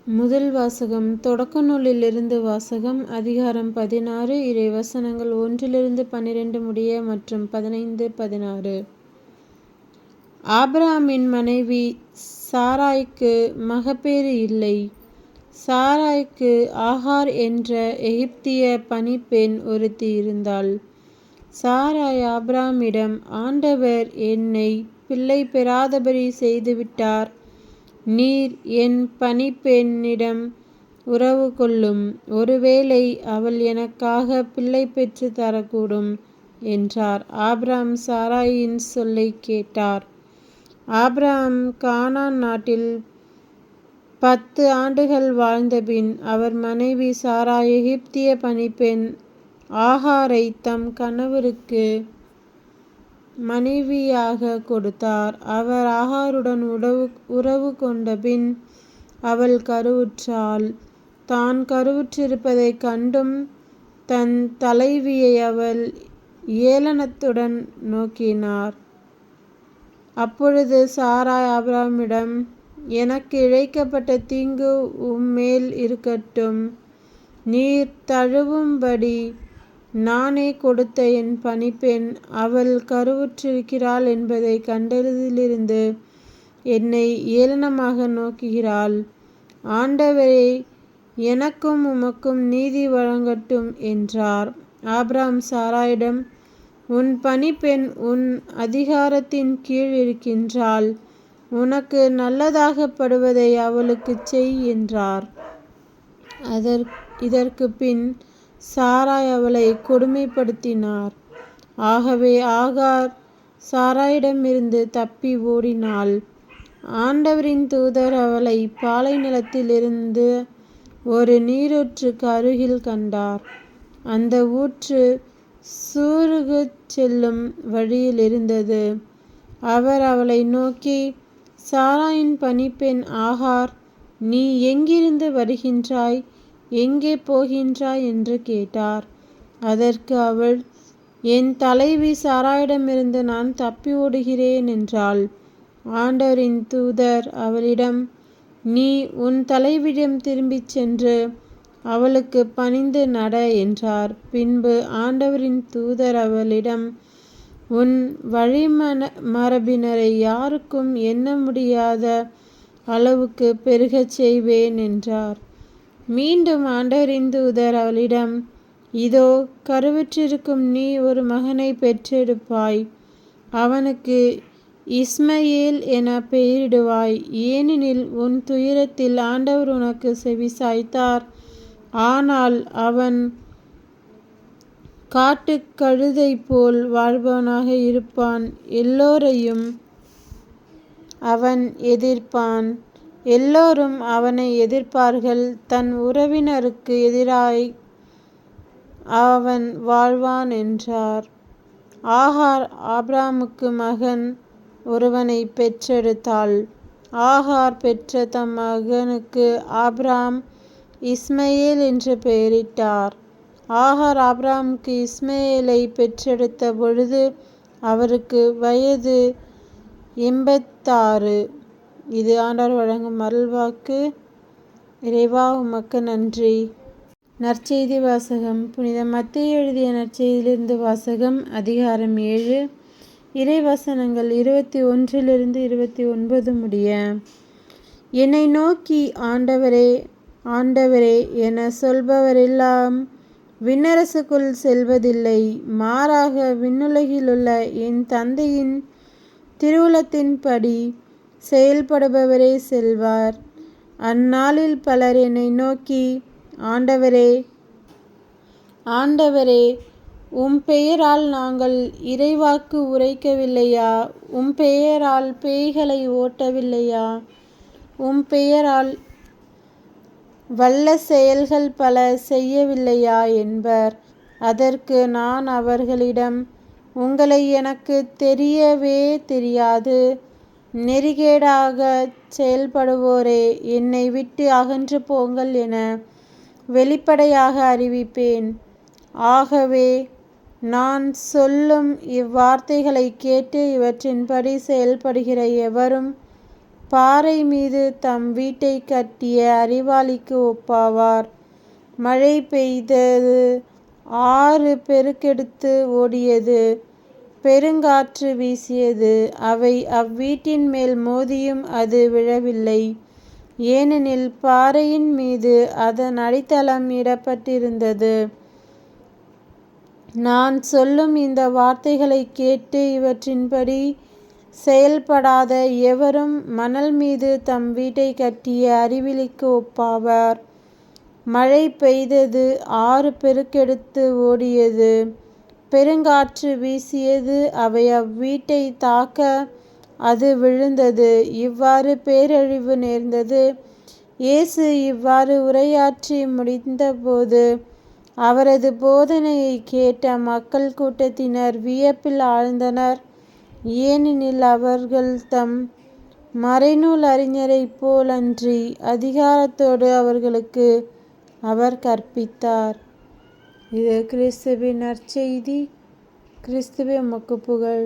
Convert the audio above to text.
முதல் வாசகம் தொடக்க நூலிலிருந்து வாசகம். அதிகாரம் 16 இறைவசனங்கள் 1-12 முடிய மற்றும் 15-16. ஆபிரகாமின் மனைவி சாராய்க்கு மகப்பேறு இல்லை. சாராய்க்கு ஆகார் என்ற எகிப்திய பணிப்பெண் ஒருத்தி இருந்தாள். சாராய் ஆபிரகாமிடம், ஆண்டவர் என்னை பிள்ளை பெறாதபடி செய்துவிட்டார். நீர் என் பணிப்பெண்ணிடம் உறவு கொள்ளும். ஒருவேளை அவள் எனக்காக பிள்ளை பெற்று தரக்கூடும் என்றார். ஆபிரகாம் சாராயின் சொல்லை கேட்டார். ஆபிரகாம் கானான் நாட்டில் 10 ஆண்டுகள் வாழ்ந்தபின் அவர் மனைவி சாராய் எகிப்திய பணிப்பெண் ஆகாரை தம் கணவருக்கு மனைவியாக கொடுத்தார். அவர் ஆகாருடன் உறவு கொண்டபின் அவள் கருவுற்றாள். தான் கருவுற்றிருப்பதைக் கண்டும் தன் தலைவியை அவள் ஏளனத்துடன் நோக்கினார். அப்பொழுது சாராய் ஆபிரகாமிடம், எனக்கு இழைக்கப்பட்ட தீங்கு உம்மேல் இருக்கட்டும். நீர் தழுவும்படி நானே கொடுத்த என் பணிப்பெண் அவள் கருவுற்றிருக்கிறாள் என்பதை கண்டதிலிருந்து என்னை ஏளனமாக நோக்குகிறாள். ஆண்டவரே, எனக்கும் உமக்கும் நீதி வழங்கட்டும் என்றார். ஆபிரகாம் சாராயிடம், உன் பணிப்பெண் உன் அதிகாரத்தின் கீழ் இருக்கின்றாள். உனக்கு நல்லதாகப்படுவதை அவளுக்குச் செய் என்றார். இதற்கு பின் சாராய் அவளை கொடுமைப்படுத்தினார். ஆகவே ஆகார் சாராயிடமிருந்து தப்பி ஓடினாள். ஆண்டவரின் தூதர் அவளை பாலை நிலத்திலிருந்து ஒரு நீரூற்றுக்கு அருகில் கண்டார். அந்த ஊற்று சூருக்குச் செல்லும் வழியில் இருந்தது. அவர் அவளை நோக்கி, சாராயின் பணிப்பெண் ஆகார், நீ எங்கிருந்து வருகின்றாய், எங்கே போகின்றாய் என்று கேட்டார். அதற்கு அவள், என் தலைவி சாராயிடமிருந்து நான் தப்பி ஓடுகிறேன் என்றாள். ஆண்டவரின் தூதர் அவளிடம், நீ உன் தலைவியிடம் திரும்பிச் சென்று அவளுக்கு பணிந்து நட என்றார். பின்பு ஆண்டவரின் தூதர் அவளிடம், உன் வழிமரபினரை யாருக்கும் எண்ண முடியாத அளவுக்கு பெருகச் செய்வேன் என்றார். மீண்டும் ஆண்டவரின் தூதர் அவளிடம், இதோ கருவுற்றிருக்கும் நீ ஒரு மகனை பெற்றெடுப்பாய். அவனுக்கு இஸ்மயேல் என பெயரிடுவாய். ஏனெனில் உன் துயரத்தில் ஆண்டவர் உனக்கு செவிசாய்த்தார். ஆனால் அவன் காட்டுக் கழுதை போல் வாழ்பவனாக இருப்பான். எல்லோரையும் அவன் எதிர்ப்பான். எல்லோரும் அவனை எதிர்ப்பார்கள். தன் உறவினருக்கு எதிராய் அவன் வாழ்வான் என்றார். ஆகார் ஆபிரகாமுக்கு மகன் ஒருவனை பெற்றெடுத்தாள். ஆகார் பெற்ற தம் மகனுக்கு ஆபிரகாம் இஸ்மயேல் என்று பெயரிட்டார். ஆகார் ஆபிரகாமுக்கு இஸ்மயேலை பெற்றெடுத்த பொழுது அவருக்கு வயது 86. இது ஆண்டவர் வழங்கும் அருள்வாக்கு. இறைவா, உமக்கு நன்றி. நற்செய்தி வாசகம். புனித மத்தேயு எழுதிய நற்செய்தியிலிருந்து வாசகம். அதிகாரம் 7 இறைவசனங்கள் 21-29 முடிய. என்னை நோக்கி ஆண்டவரே, ஆண்டவரே என சொல்பவரெல்லாம் விண்ணரசுக்குள் செல்வதில்லை. மாறாக விண்ணுலகிலுள்ள என் தந்தையின் திருவுளத்தின்படி செயல்படுபவரே செல்வார். அந்நாளில் பலர் என்னை நோக்கி, ஆண்டவரே, ஆண்டவரே, உம் பெயரால் நாங்கள் இறைவாக்கு உரைக்கவில்லையா? உம் பெயரால் பேய்களை ஓட்டவில்லையா? உம் பெயரால் வல்ல செயல்கள் பல செய்யவில்லையா என்பர். அதற்கு நான் அவர்களிடம், உங்களை எனக்கு தெரியவே தெரியாது. நெறிகேடாகச் செயல்படுவோரே, என்னை விட்டு அகன்று போங்கள் என வெளிப்படையாக அறிவிப்பேன். ஆகவே நான் சொல்லும் இவ்வார்த்தைகளைக் கேட்டு இவற்றின்படி செயல்படுகிற எவரும் பாறை மீது தம் வீட்டை கட்டிய அறிவாளிக்கு ஒப்பாவார். மழை பெய்தது, ஆறு பெருக்கெடுத்து ஓடியது, பெருங்காற்று வீசியது, அவை அவ்வீட்டின் மேல் மோதியும் அது விழவில்லை. ஏனெனில் பாறையின் மீது அதன் அடித்தளம் இடப்பட்டிருந்தது. நான் சொல்லும் இந்த வார்த்தைகளை கேட்டு இவற்றின்படி செயல்படாத எவரும் மணல் மீது தம் வீட்டை கட்டிய அறிவிலிக்கு ஒப்பாவார். மழை பெய்தது, ஆறு பெருக்கெடுத்து ஓடியது, பெருங்காற்று வீசியது, அவை அவ்வீட்டை தாக்க அது விழுந்தது, இவ்வாறு பேரழிவு நேர்ந்தது. இயேசு இவ்வாறு உரையாற்றி முடிந்தபோது அவரது போதனையை கேட்ட மக்கள் கூட்டத்தினர் வியப்பில் ஆழ்ந்தனர். ஏனெனில் அவர்கள் தம் மறைநூல் அறிஞரைப் போலன்றி அதிகாரத்தோடு அவர்களுக்கு அவர் கற்பித்தார். இது கிறிஸ்துவின் நற்செய்தி. கிறிஸ்துவே உமக்கு புகழ்.